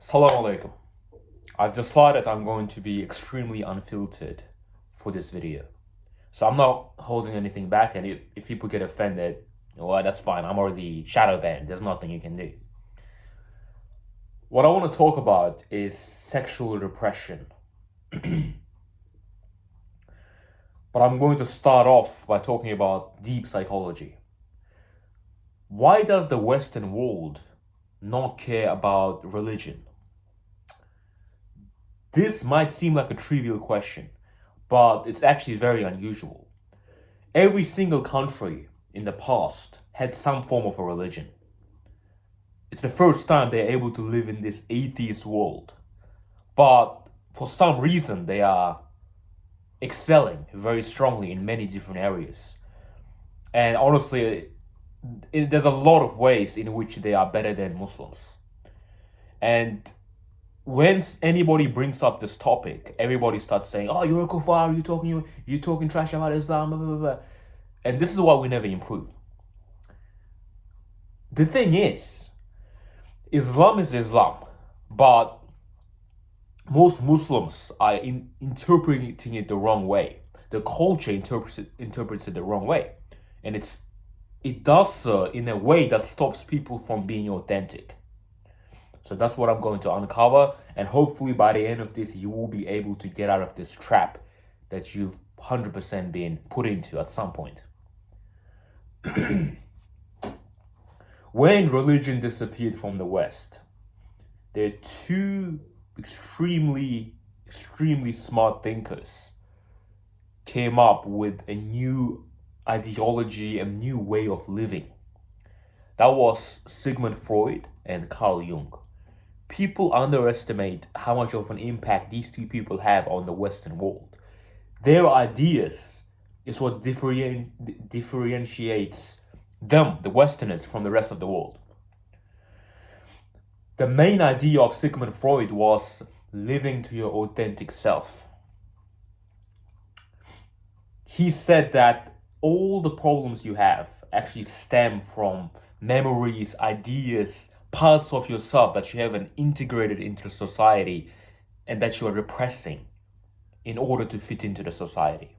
Salam alaikum. I've decided I'm going to be extremely unfiltered for this video. So I'm not holding anything back, and if people get offended, well, that's fine. I'm already shadow banned. There's nothing you can do. What I want to talk about is sexual repression. But I'm going to start off by talking about deep psychology. Why does the Western world not care about religion? This might seem like a trivial question, but it's actually very unusual. Every single country in the past had some form of a religion. It's the first time they're able to live in this atheist world. But for some reason, they are excelling very strongly in many different areas. And honestly, there's a lot of ways in which they are better than Muslims. And when anybody brings up this topic, everybody starts saying, "Oh, you're a kuffar, you talking trash about Islam, blah, blah, blah." And this is why we never improve. The thing is, Islam is Islam, but most Muslims are interpreting it the wrong way. The culture interprets it the wrong way, and it does so in a way that stops people from being authentic. So that's what I'm going to uncover, and hopefully by the end of this, you will be able to get out of this trap that you've 100% been put into at some point. When religion disappeared from the West, there are two extremely smart thinkers came up with a new ideology, a new way of living. That was Sigmund Freud and Carl Jung. People underestimate how much of an impact these two people have on the Western world. Their ideas is what differentiates them, the Westerners, from the rest of the world. The main idea of Sigmund Freud was living to your authentic self. He said that all the problems you have actually stem from memories, ideas, parts of yourself that you haven't integrated into society and that you are repressing in order to fit into the society.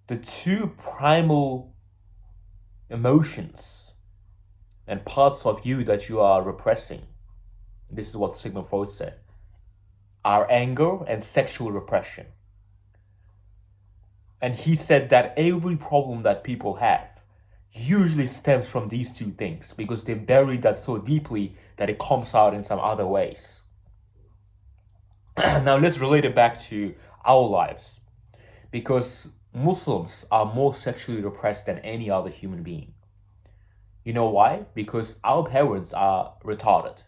The two primal emotions and parts of you that you are repressing, this is what Sigmund Freud said, are anger and sexual repression. And he said that every problem that people have usually stems from these two things because they buried that so deeply that it comes out in some other ways. Now let's relate it back to our lives, because Muslims are more sexually repressed than any other human being. You know why? Because our parents are retarded.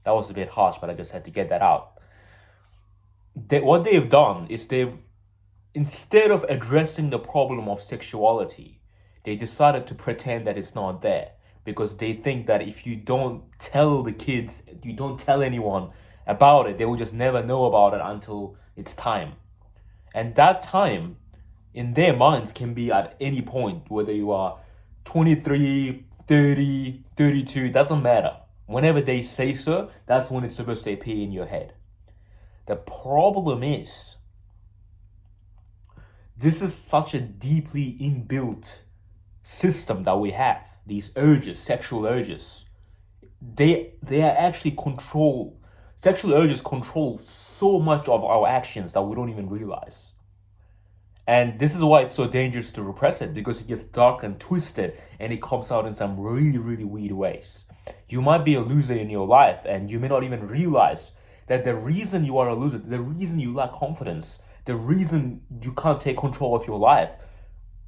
That was a bit harsh, but I just had to get that out. What they've done is instead of addressing the problem of sexuality, they decided to pretend that it's not there, because they think that if you don't tell the kids, you don't tell anyone about it, they will just never know about it until it's time. And that time, in their minds, can be at any point, whether you are 23, 30, 32, doesn't matter. Whenever they say so, that's when it's supposed to appear in your head. The problem is, this is such a deeply inbuilt system that we have. These urges, sexual urges, they are actually sexual urges control so much of our actions that we don't even realize. And this is why it's so dangerous to repress it, because it gets dark and twisted and it comes out in some really weird ways. You might be a loser in your life and you may not even realize that the reason you are a loser, the reason you lack confidence, the reason you can't take control of your life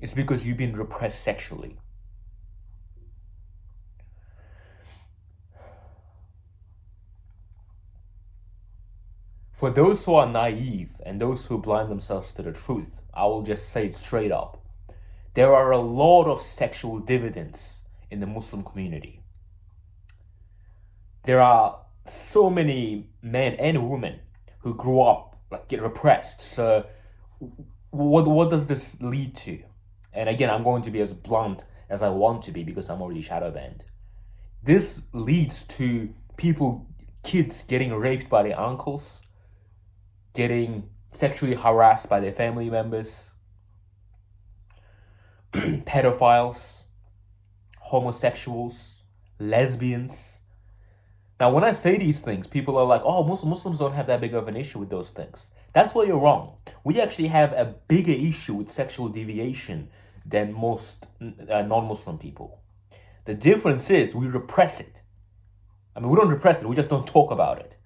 is because you've been repressed sexually. For those who are naive and those who blind themselves to the truth, I will just say it straight up. There are a lot of sexual dividends in the Muslim community. There are so many men and women who grew up get repressed. So what does this lead to? And again, I'm going to be as blunt as I want to be because I'm already shadow banned. This leads to kids getting raped by their uncles, getting sexually harassed by their family members, pedophiles, homosexuals, lesbians. Now, when I say these things, people are like, oh, Muslims don't have that big of an issue with those things. That's where you're wrong. We actually have a bigger issue with sexual deviation than most non-Muslim people. The difference is we repress it. I mean, we don't repress it, we just don't talk about it.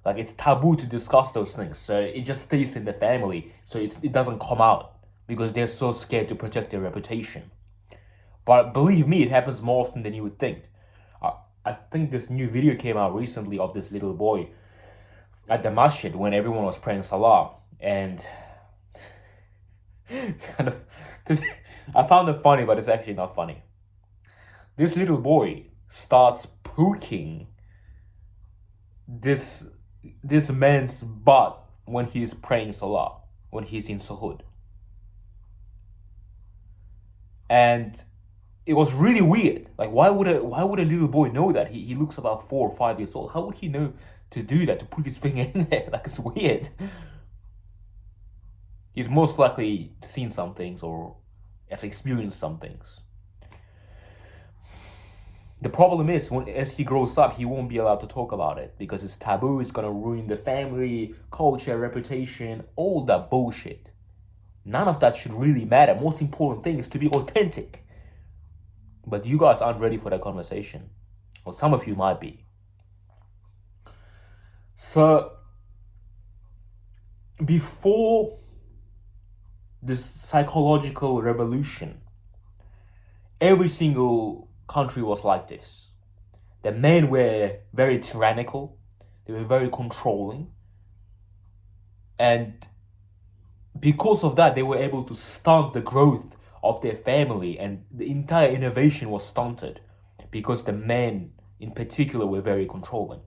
Like, it's taboo to discuss those things, so it just stays in the family, so it doesn't come out because they're so scared to protect their reputation. But believe me, it happens more often than you would think. I think this new video came out recently of this little boy at the masjid when everyone was praying salah, and it's kind of, I found it funny, but it's actually not funny. This little boy starts poking this man's butt when he's praying salah, when he's in suhood. And it was really weird. Like, why would a little boy know that? He looks about 4 or 5 years old. How would he know to do that, to put his finger in there? Like, it's weird. He's most likely seen some things or has experienced some things. The problem is, as he grows up, he won't be allowed to talk about it because it's taboo. It's gonna ruin the family, culture, reputation, all that bullshit. None of that should really matter. Most important thing is to be authentic. But you guys aren't ready for that conversation. Well, some of you might be. So, before this psychological revolution, every single country was like this. The men were very tyrannical. They were very controlling. And because of that, they were able to stunt the growth of their family, and the entire innovation was stunted because the men in particular were very controlling.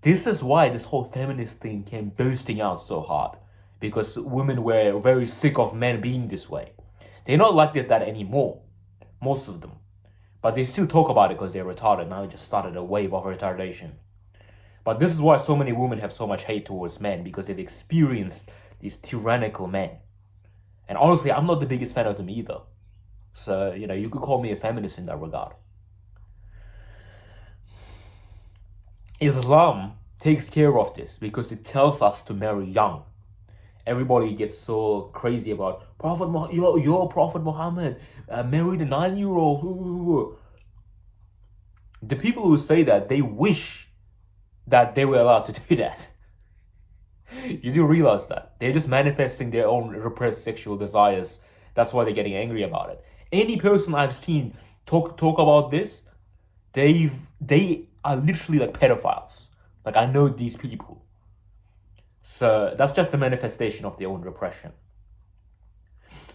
This is why this whole feminist thing came bursting out so hard, because women were very sick of men being this way. They're not like that anymore, most of them, but they still talk about it because they're retarded. Now it just started a wave of retardation. But this is why so many women have so much hate towards men, because they've experienced these tyrannical men. And honestly, I'm not the biggest fan of them either. So, you could call me a feminist in that regard. Islam takes care of this because it tells us to marry young. Everybody gets so crazy about your Prophet Muhammad married a 9-year-old. The people who say that, they wish that they were allowed to do that. You do realize that they're just manifesting their own repressed sexual desires. That's why they're getting angry about it. Any person I've seen talk about this, they are literally like pedophiles. Like, I know these people. So that's just a manifestation of their own repression.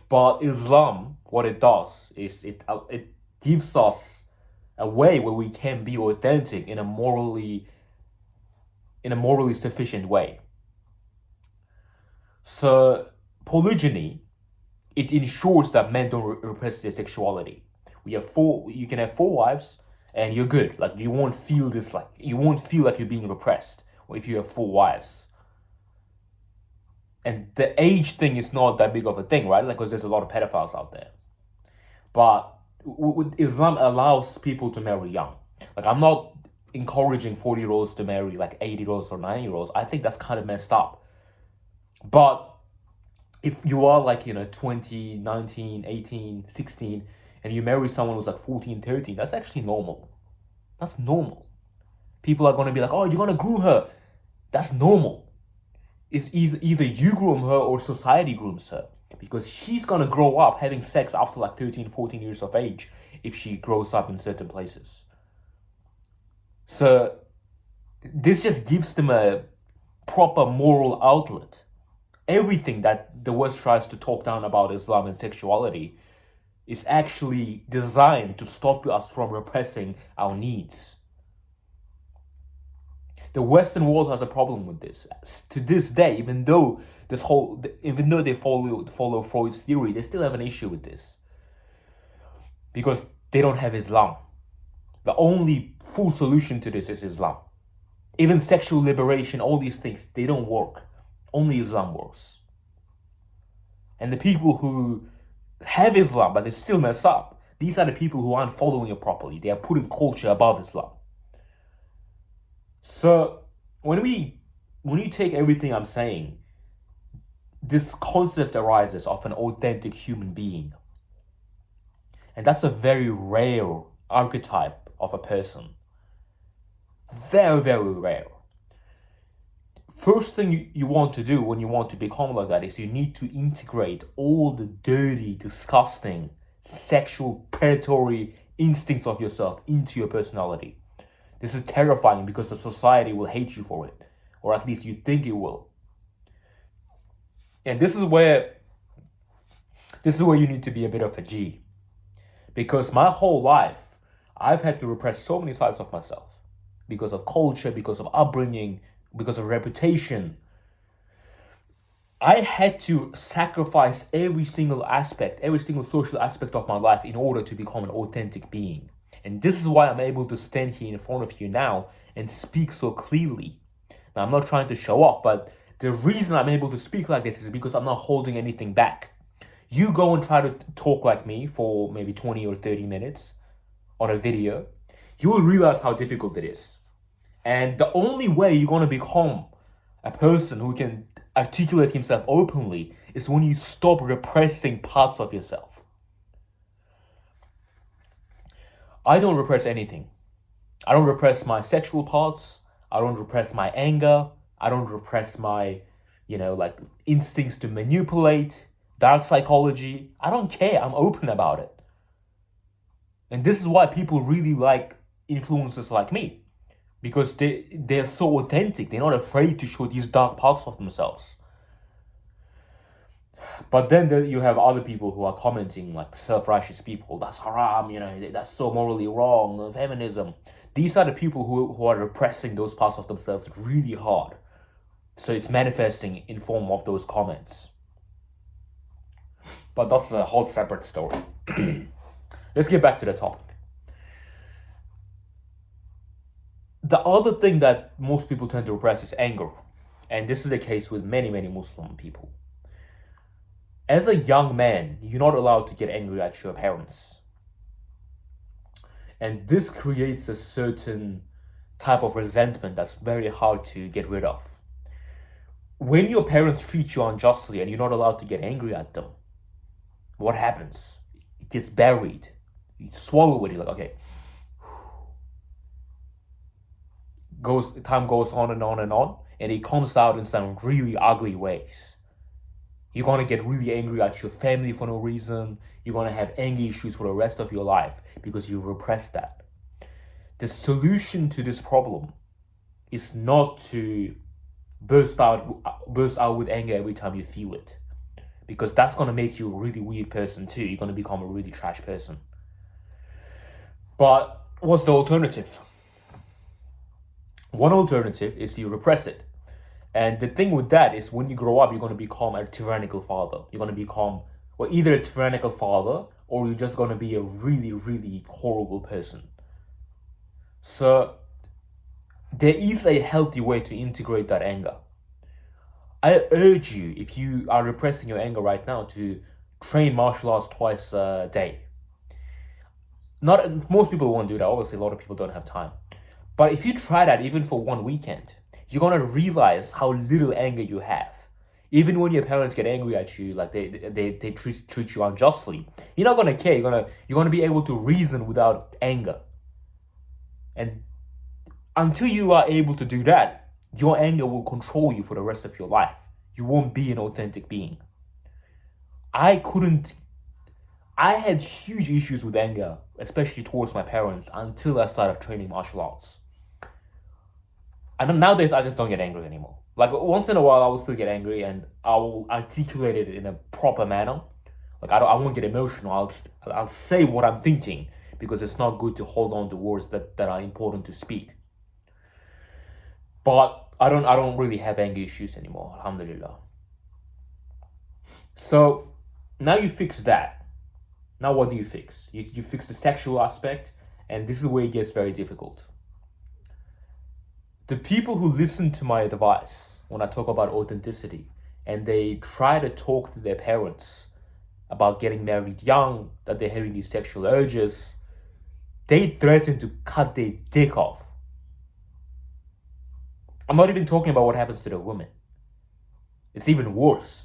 But Islam, what it does is it gives us a way where we can be authentic in a morally sufficient way. So polygyny, it ensures that men don't repress their sexuality. You can have 4 wives and you're good. Like, you won't feel like you're being repressed if you have 4 wives. And the age thing is not that big of a thing, right? Like, because there's a lot of pedophiles out there. But Islam allows people to marry young. Like, I'm not encouraging 40-year-olds to marry like 80-year-olds or 90-year-olds. I think that's kind of messed up. But if you are like, 20, 19, 18, 16, and you marry someone who's like 14, 13, that's actually normal. That's normal. People are going to be like, oh, you're going to groom her. That's normal. It's either you groom her or society grooms her. Because she's going to grow up having sex after like 13, 14 years of age if she grows up in certain places. So this just gives them a proper moral outlet. Everything that the West tries to talk down about Islam and sexuality is actually designed to stop us from repressing our needs. The Western world has a problem with this. To this day, even though they follow Freud's theory, they still have an issue with this. Because they don't have Islam. The only full solution to this is Islam. Even sexual liberation, all these things, they don't work. Only Islam works. And the people who have Islam but they still mess up, these are the people who aren't following it properly. They are putting culture above Islam. So when you take everything I'm saying, this concept arises of an authentic human being. And that's a very rare archetype of a person. Very, very rare. First thing you want to do when you want to become like that is you need to integrate all the dirty, disgusting, sexual, predatory instincts of yourself into your personality. This is terrifying because the society will hate you for it, or at least you think it will. And this is where you need to be a bit of a G. Because my whole life, I've had to repress so many sides of myself. Because of culture, because of upbringing, because of reputation. I had to sacrifice every single aspect, every single social aspect of my life in order to become an authentic being. And this is why I'm able to stand here in front of you now and speak so clearly. Now, I'm not trying to show off, but the reason I'm able to speak like this is because I'm not holding anything back. You go and try to talk like me for maybe 20 or 30 minutes on a video, you will realize how difficult it is. And the only way you're going to become a person who can articulate himself openly is when you stop repressing parts of yourself. I don't repress anything. I don't repress my sexual parts. I don't repress my anger. I don't repress my, instincts to manipulate, dark psychology. I don't care. I'm open about it. And this is why people really like influencers like me. Because they're so authentic. They're not afraid to show these dark parts of themselves. But then you have other people who are commenting, like self-righteous people. That's haram, that's so morally wrong, feminism. These are the people who are repressing those parts of themselves really hard. So it's manifesting in form of those comments. But that's a whole separate story. Let's get back to the topic. The other thing that most people tend to repress is anger. And this is the case with many, many Muslim people. As a young man, you're not allowed to get angry at your parents. And this creates a certain type of resentment that's very hard to get rid of. When your parents treat you unjustly and you're not allowed to get angry at them, what happens? It gets buried. You swallow it, you're like, okay. Time goes on and on and on, and it comes out in some really ugly ways. You're going to get really angry at your family for no reason. You're going to have anger issues for the rest of your life because you repressed that. The solution to this problem is not to burst out with anger every time you feel it, because that's going to make you a really weird person too. You're going to become a really trash person. But what's the alternative? One alternative is you repress it. And the thing with that is when you grow up, you're going to become a tyrannical father. You're going to become either a tyrannical father or you're just going to be a really, really horrible person. So there is a healthy way to integrate that anger. I urge you, if you are repressing your anger right now, to train martial arts twice a day. Most people won't do that. Obviously, a lot of people don't have time. But if you try that even for one weekend, you're going to realize how little anger you have. Even when your parents get angry at you, like they treat you unjustly, you're not going to care. You're going to be able to reason without anger. And until you are able to do that, your anger will control you for the rest of your life. You won't be an authentic being. I had huge issues with anger, especially towards my parents, until I started training martial arts. And nowadays, I just don't get angry anymore. Like, once in a while, I will still get angry and I will articulate it in a proper manner. Like, I won't get emotional. I'll say what I'm thinking, because it's not good to hold on to words that are important to speak. But I don't really have anger issues anymore, alhamdulillah. So, now you fix that. Now what do you fix? You fix the sexual aspect, and this is where it gets very difficult. The people who listen to my advice when I talk about authenticity and they try to talk to their parents about getting married young, that they're having these sexual urges, they threaten to cut their dick off. I'm not even talking about what happens to the women. It's even worse.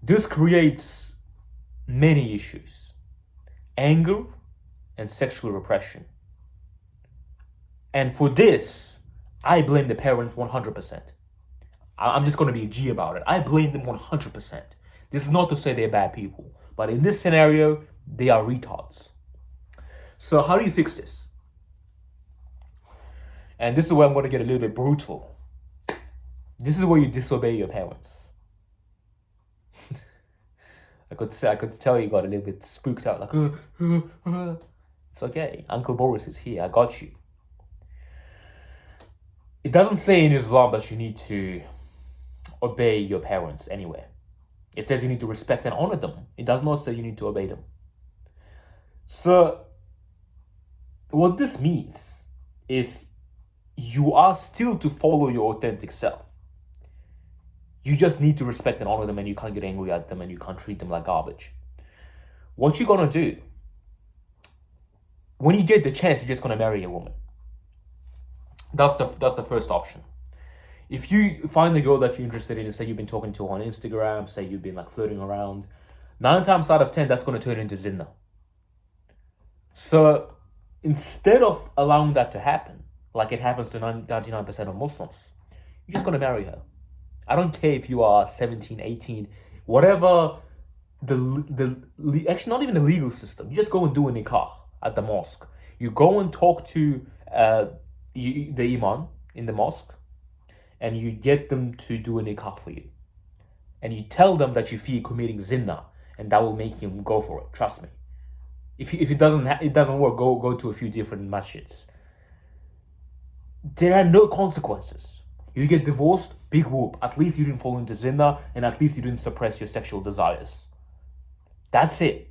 This creates many issues: anger and sexual repression. And for this, I blame the parents 100%. I'm just going to be a G about it. I blame them 100%. This is not to say they're bad people, but in this scenario, they are retards. So how do you fix this? And this is where I'm going to get a little bit brutal. This is where you disobey your parents. I could tell you got a little bit spooked out, like, it's okay. Uncle Boris is here. I got you. It doesn't say in Islam that you need to obey your parents anywhere. It says you need to respect and honor them. It does not say you need to obey them. So, what this means is you are still to follow your authentic self. You just need to respect and honor them, and you can't get angry at them, and you can't treat them like garbage. What you're gonna do, when you get the chance, you're just gonna marry a woman. That's the first option. If you find a girl that you're interested in, and say you've been talking to her on Instagram, say you've been like flirting around, 9 times out of 10, that's gonna turn into zina. So instead of allowing that to happen, like it happens to 99% of Muslims, you're just gonna marry her. I don't care if you are 17, 18, whatever actually not even the legal system. You just go and do a nikah at the mosque. You go and talk to the imam in the mosque, and you get them to do a nikah for you. And you tell them that you fear committing zina, and that will make him go for it. Trust me. If it doesn't work, go to a few different masjids. There are no consequences. You get divorced, big whoop. At least you didn't fall into zina, and at least you didn't suppress your sexual desires. That's it.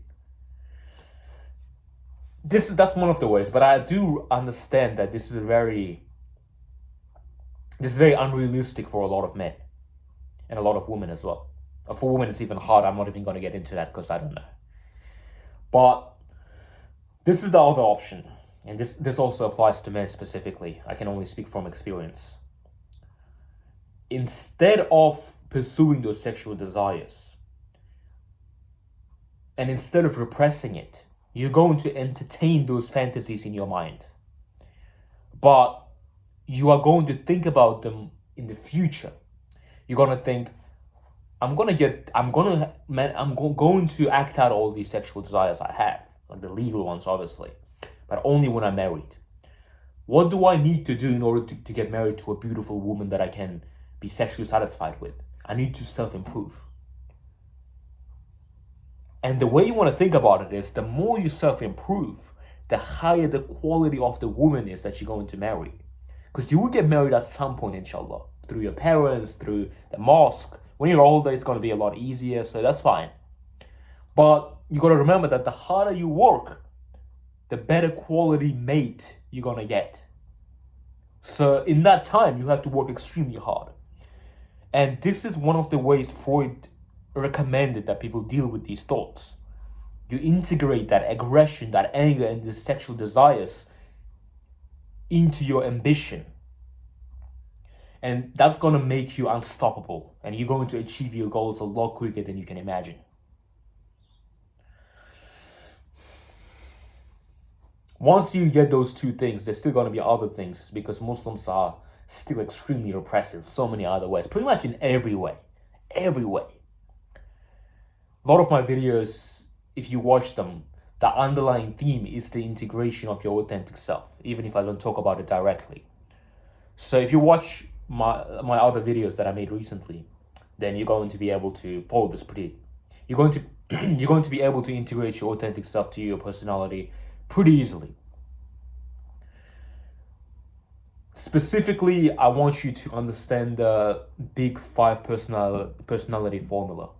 That's one of the ways, but I do understand that this is very unrealistic for a lot of men and a lot of women as well. For women, it's even hard. I'm not even going to get into that because I don't know. But this is the other option, and this also applies to men specifically. I can only speak from experience. Instead of pursuing those sexual desires, and instead of repressing it, you're going to entertain those fantasies in your mind. But you are going to think about them in the future. You're going to think, I'm going to act out all these sexual desires I have, like the legal ones, obviously, but only when I'm married. What do I need to do in order to get married to a beautiful woman that I can be sexually satisfied with? I need to self-improve. And the way you want to think about it is, the more you self-improve, the higher the quality of the woman is that you're going to marry. Because you will get married at some point, inshallah, through your parents, through the mosque. When you're older, it's going to be a lot easier, so that's fine. But you got to remember that the harder you work, the better quality mate you're going to get. So in that time, you have to work extremely hard. And this is one of the ways Freud recommended that people deal with these thoughts. You integrate that aggression, that anger, and the sexual desires into your ambition. And that's going to make you unstoppable. And you're going to achieve your goals a lot quicker than you can imagine. Once you get those two things, there's still going to be other things, because Muslims are still extremely repressed in so many other ways. Pretty much in every way. Every way. A lot of my videos, if you watch them, the underlying theme is the integration of your authentic self, even if I don't talk about it directly. So if you watch my other videos that I made recently, then you're going to be able to follow this you're going to be able to integrate your authentic self to your personality pretty easily. Specifically, I want you to understand the big 5 personality formula.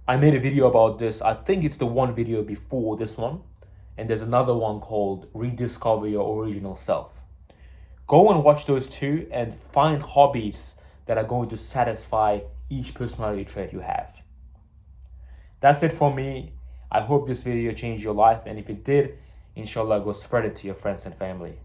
I made a video about this. I think it's the one video before this one. And there's another one called Rediscover Your Original Self. Go and watch those two and find hobbies that are going to satisfy each personality trait you have. That's it for me. I hope this video changed your life, and if it did, inshallah, go spread it to your friends and family.